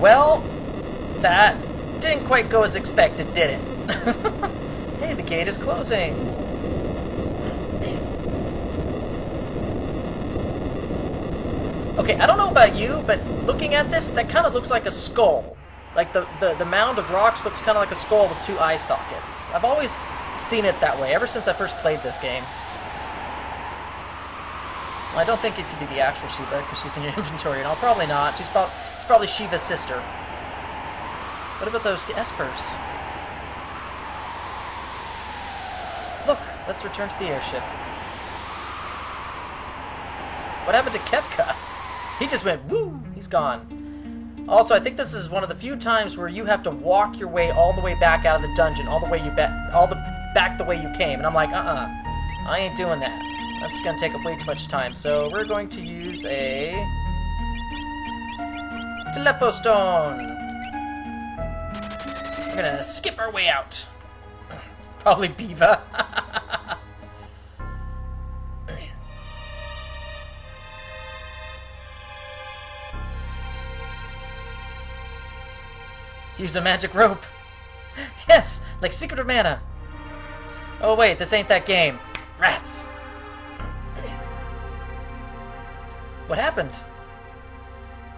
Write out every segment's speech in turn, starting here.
Well, that didn't quite go as expected, did it? Hey, the gate is closing. Okay, I don't know about you, but looking at this, that kind of looks like a skull. Like the mound of rocks looks kind of like a skull with two eye sockets. I've always seen it that way, ever since I first played this game. Well, I don't think it could be the actual Shiva, because she's in your inventory and all. Probably not. It's probably Shiva's sister. What about those Espers? Look, let's return to the airship. What happened to Kefka? He just went, woo! He's gone. Also, I think this is one of the few times where you have to walk your way all the way back out of the dungeon, all the way back the way you came. And I'm like, I ain't doing that. That's gonna take up way too much time. So we're going to use a Telepo Stone. We're gonna skip our way out. Probably Biva. Use a magic rope. Yes, like Secret of Mana. Oh wait, this ain't that game. Rats. What happened?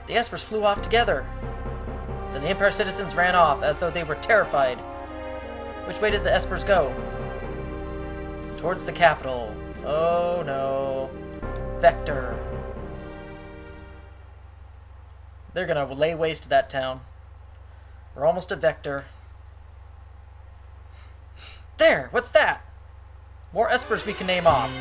The Espers flew off together. Then the Empire citizens ran off as though they were terrified. Which way did the Espers go? Towards the capital. Oh no. Vector. They're gonna lay waste to that town. We're almost at Vector. There! What's that? More Espers we can name off.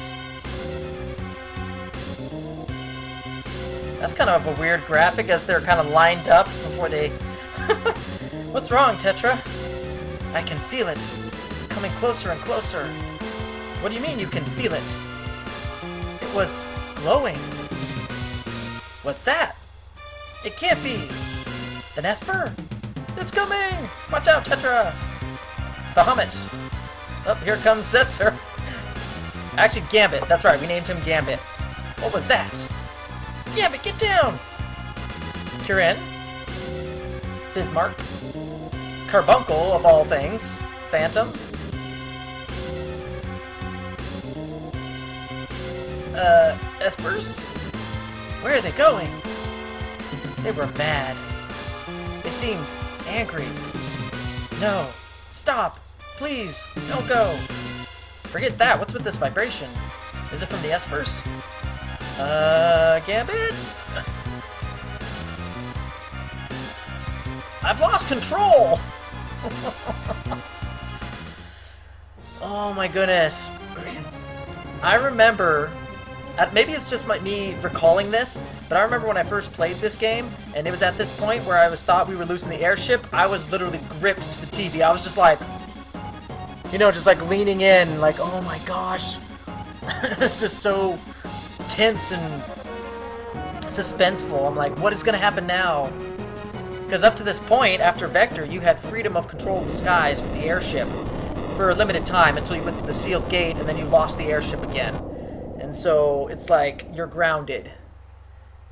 That's kind of a weird graphic as they're kind of lined up before they... What's wrong, Tetra? I can feel it. It's coming closer and closer. What do you mean you can feel it? It was glowing. What's that? It can't be. An Esper? It's coming! Watch out, Tetra! Bahamut. Oh, here comes Setzer. Actually, Gambit. That's right, we named him Gambit. What was that? Gambit, get down! Kirin. Bismarck. Carbuncle, of all things. Phantom. Espers? Where are they going? They were mad. They seemed angry. No. Stop. Please. Don't go. Forget that. What's with this vibration? Is it from the Espers? Gambit? I've lost control! Oh my goodness. I remember... maybe it's just me recalling this, but I remember when I first played this game, and it was at this point where I thought we were losing the airship, I was literally gripped to the TV. I was just like, you know, just like leaning in, like, oh my gosh. It's just so tense and suspenseful. I'm like, what is going to happen now? Because up to this point, after Vector, you had freedom of control of the skies with the airship for a limited time until you went through the sealed gate, and then you lost the airship again. And so it's like you're grounded.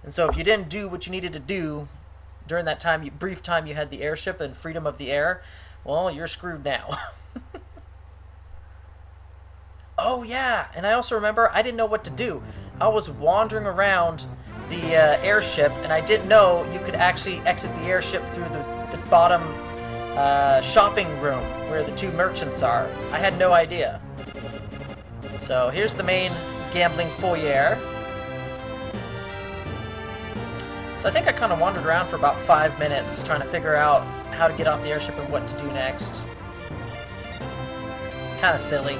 And so if you didn't do what you needed to do during that time, brief time you had the airship and freedom of the air, well, you're screwed now. Oh yeah, and I also remember I didn't know what to do. I was wandering around the airship, and I didn't know you could actually exit the airship through the bottom shopping room where the two merchants are. I had no idea. So here's the main gambling foyer. So I think I kind of wandered around for about 5 minutes trying to figure out how to get off the airship and what to do next. Kind of silly.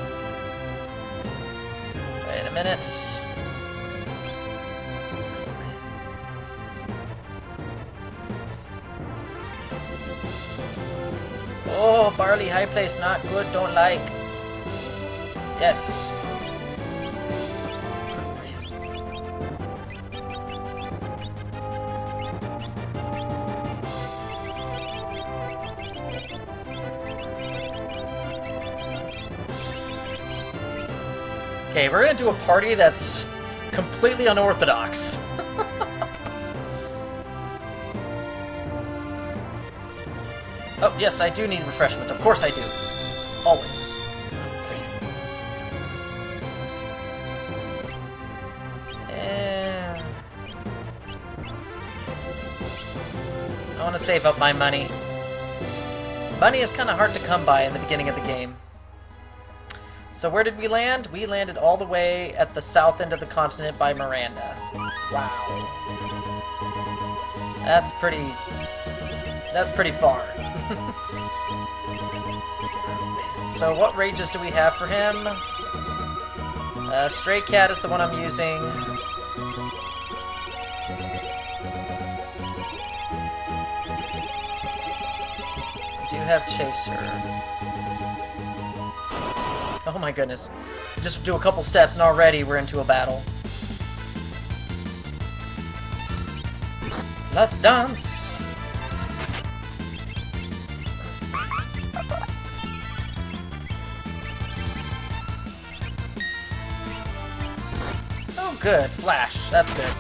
Wait a minute. Oh, barley, high place, not good, don't like. Yes. Okay, we're gonna do a party that's completely unorthodox. Oh, yes, I do need refreshment. Of course I do. Always. I want to save up my money. Money is kind of hard to come by in the beginning of the game. So where did we land? We landed all the way at the south end of the continent by Miranda. Wow. That's pretty far. So what rages do we have for him? Stray Cat is the one I'm using. Do have Chaser. Oh my goodness. Just do a couple steps and already we're into a battle. Let's dance! Oh good, flash. That's good.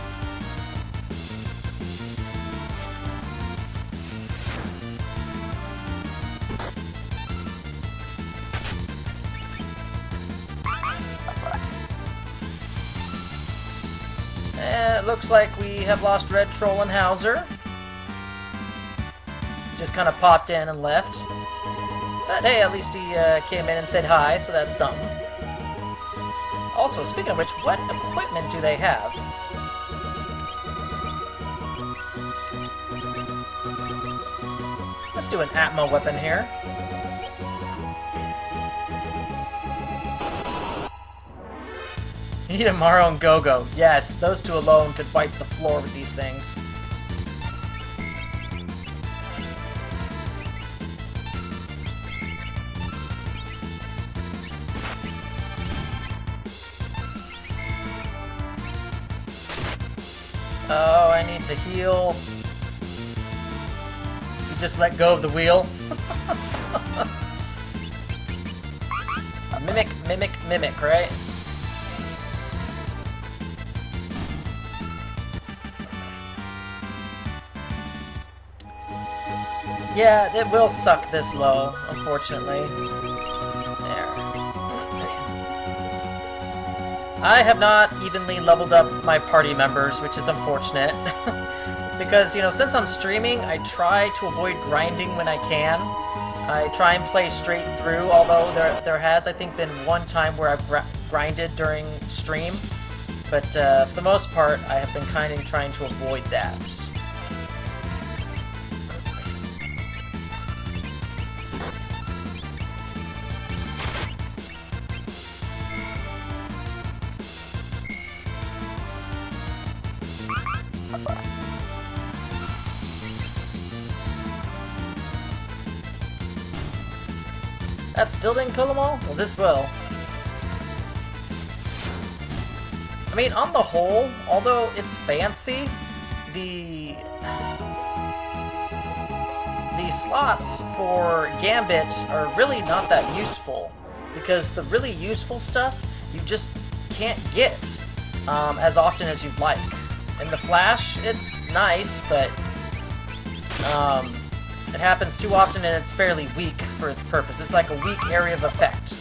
It looks like we have lost Red Troll and Hauser. Just kind of popped in and left. But hey, at least he came in and said hi, so that's something. Also, speaking of which, what equipment do they have? Let's do an Atmo weapon here. You need a Maro and Go-Go. Yes, those two alone could wipe the floor with these things. Oh, I need to heal. You just let go of the wheel. Mimic, right? Yeah, it will suck this low, unfortunately. There. I have not evenly leveled up my party members, which is unfortunate. Because, you know, since I'm streaming, I try to avoid grinding when I can. I try and play straight through, although there has, I think, been one time where I've grinded during stream. But for the most part, I have been kind of trying to avoid that. That still didn't kill them all? Well, this will. I mean, on the whole, although it's fancy, the slots for Gambit are really not that useful, because the really useful stuff you just can't get as often as you'd like. In the Flash, it's nice, but it happens too often and it's fairly weak for its purpose. It's like a weak area of effect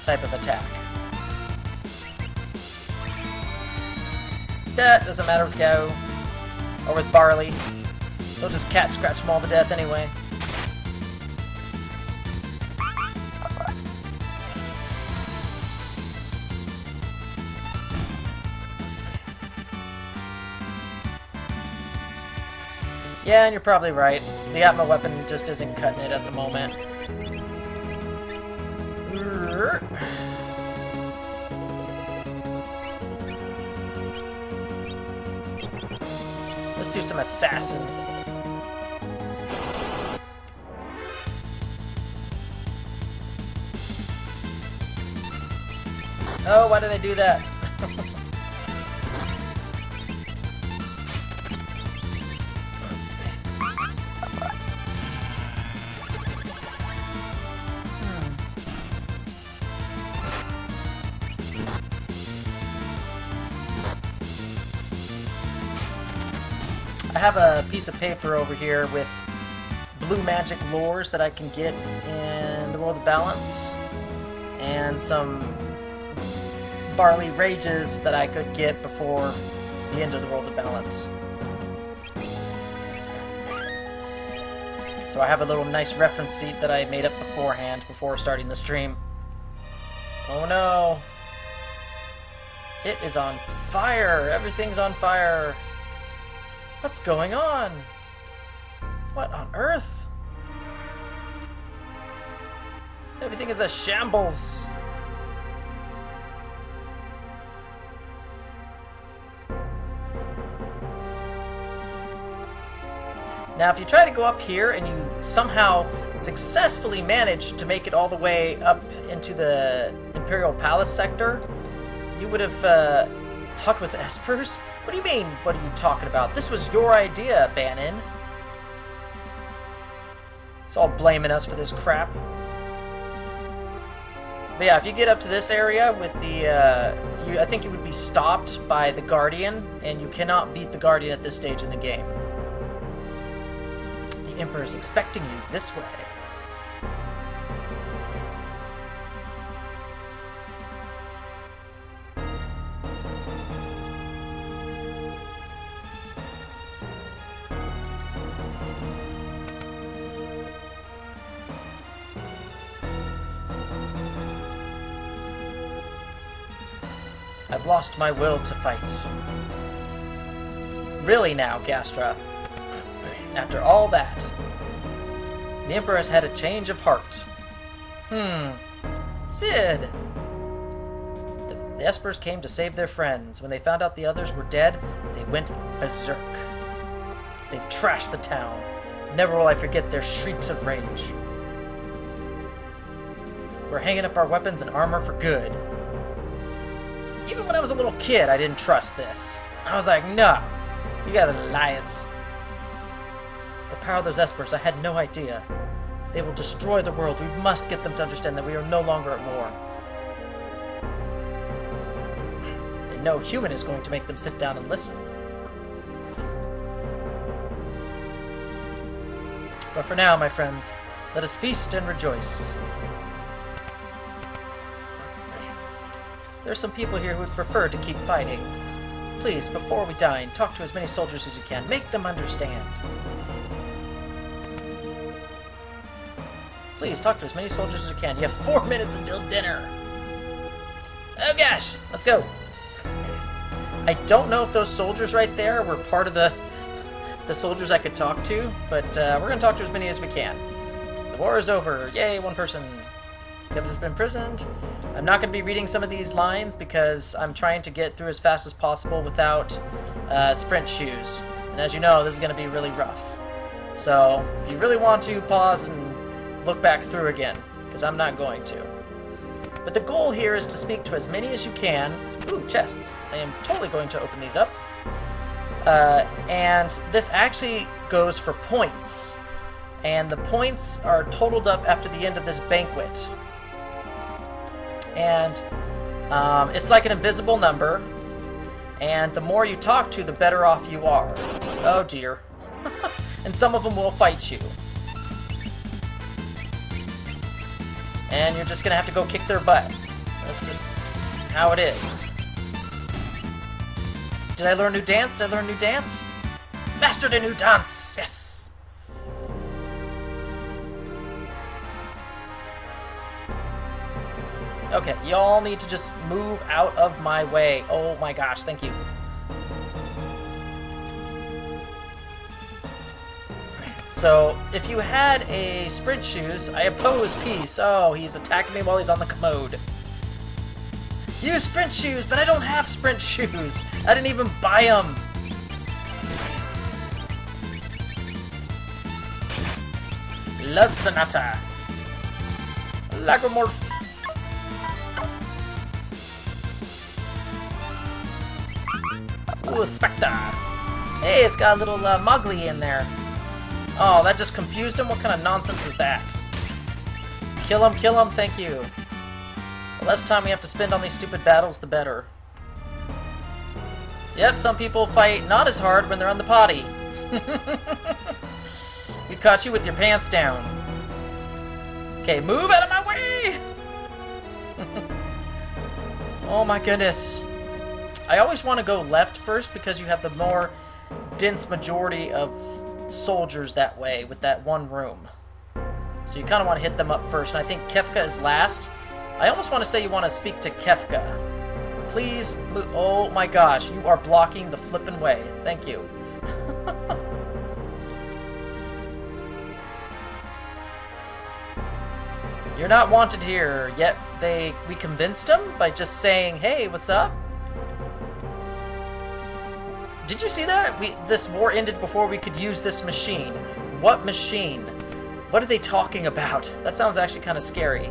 type of attack. That doesn't matter with Go or with Barley. They'll just scratch them all to death anyway. Yeah, and you're probably right. The Atma weapon just isn't cutting it at the moment. Let's do some assassin. Oh, why did I do that? I have a piece of paper over here with blue magic lures that I can get in the World of Balance, and some barley rages that I could get before the end of the World of Balance. So I have a little nice reference sheet that I made up beforehand before starting the stream. Oh no! It is on fire! Everything's on fire! What's going on? What on earth? Everything is a shambles! Now, if you try to go up here and you somehow successfully manage to make it all the way up into the Imperial Palace sector, you would have talked with Espers? What do you mean, what are you talking about? This was your idea, Bannon. It's all blaming us for this crap. But yeah, if you get up to this area with the, I think you would be stopped by the Guardian, and you cannot beat the Guardian at this stage in the game. The Emperor is expecting you this way. I've lost my will to fight. Really now, Gastra? After all that, the Emperor has had a change of heart. Sid! The Espers came to save their friends. When they found out the others were dead, they went berserk. They've trashed the town. Never will I forget their shrieks of rage. We're hanging up our weapons and armor for good. Even when I was a little kid, I didn't trust this. I was like, no, you guys are liars. The power of those Espers, I had no idea. They will destroy the world. We must get them to understand that we are no longer at war. And no human is going to make them sit down and listen. But for now, my friends, let us feast and rejoice. There are some people here who would prefer to keep fighting. Please, before we dine, talk to as many soldiers as you can. Make them understand. Please, talk to as many soldiers as you can. You have 4 minutes until dinner. Oh gosh, let's go. I don't know if those soldiers right there were part of the soldiers I could talk to, but we're going to talk to as many as we can. The war is over. Yay, one person. Kefka has been imprisoned. I'm not going to be reading some of these lines because I'm trying to get through as fast as possible without sprint shoes. And as you know, this is going to be really rough. So if you really want to, pause and look back through again, because I'm not going to. But the goal here is to speak to as many as you can. Ooh, chests. I am totally going to open these up. And this actually goes for points. And the points are totaled up after the end of this banquet. And it's like an invisible number. And the more you talk to, the better off you are. Oh dear. And some of them will fight you. And you're just gonna have to go kick their butt. That's just how it is. Did I learn new dance? Did I learn new dance? Mastered a new dance! Yes! Okay, y'all need to just move out of my way. Oh my gosh, thank you. So, if you had a sprint shoes, I oppose peace. Oh, he's attacking me while he's on the commode. Use sprint shoes, but I don't have sprint shoes. I didn't even buy them. Love Sonata. Lagomorph. Ooh, Spectre. Hey, it's got a little Mowgli in there. Oh, that just confused him? What kind of nonsense was that? Kill him, thank you. The less time we have to spend on these stupid battles, the better. Yep, some people fight not as hard when they're on the potty. caught you with your pants down. Okay, move out of my way! Oh my goodness. I always want to go left first because you have the more dense majority of soldiers that way with that one room. So you kind of want to hit them up first. And I think Kefka is last. I almost want to say you want to speak to Kefka. Please move. Oh my gosh, you are blocking the flippin' way. Thank you. You're not wanted here, yet we convinced them by just saying, hey, what's up? Did you see that? This war ended before we could use this machine. What machine? What are they talking about? That sounds actually kind of scary.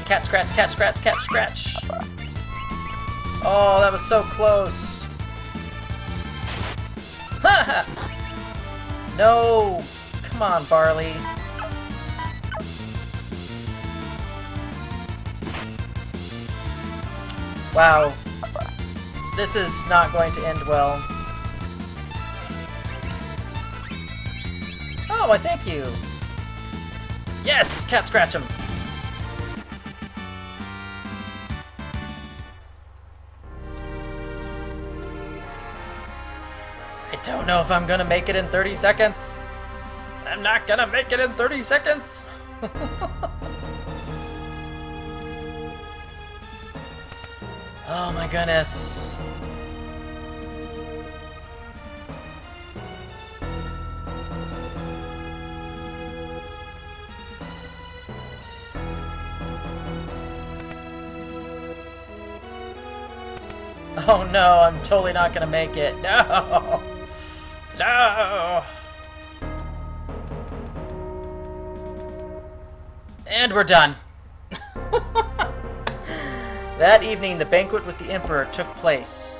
Cat scratch, cat scratch, cat scratch. Oh, that was so close. Ha! No! Come on, Barley. Wow. This is not going to end well. Oh, I thank you. Yes! Cat scratch him. I don't know if I'm gonna make it in 30 seconds. I'm not gonna make it in 30 seconds. Oh my goodness. Oh no, I'm totally not gonna make it. No! No! And we're done. That evening, the banquet with the Emperor took place.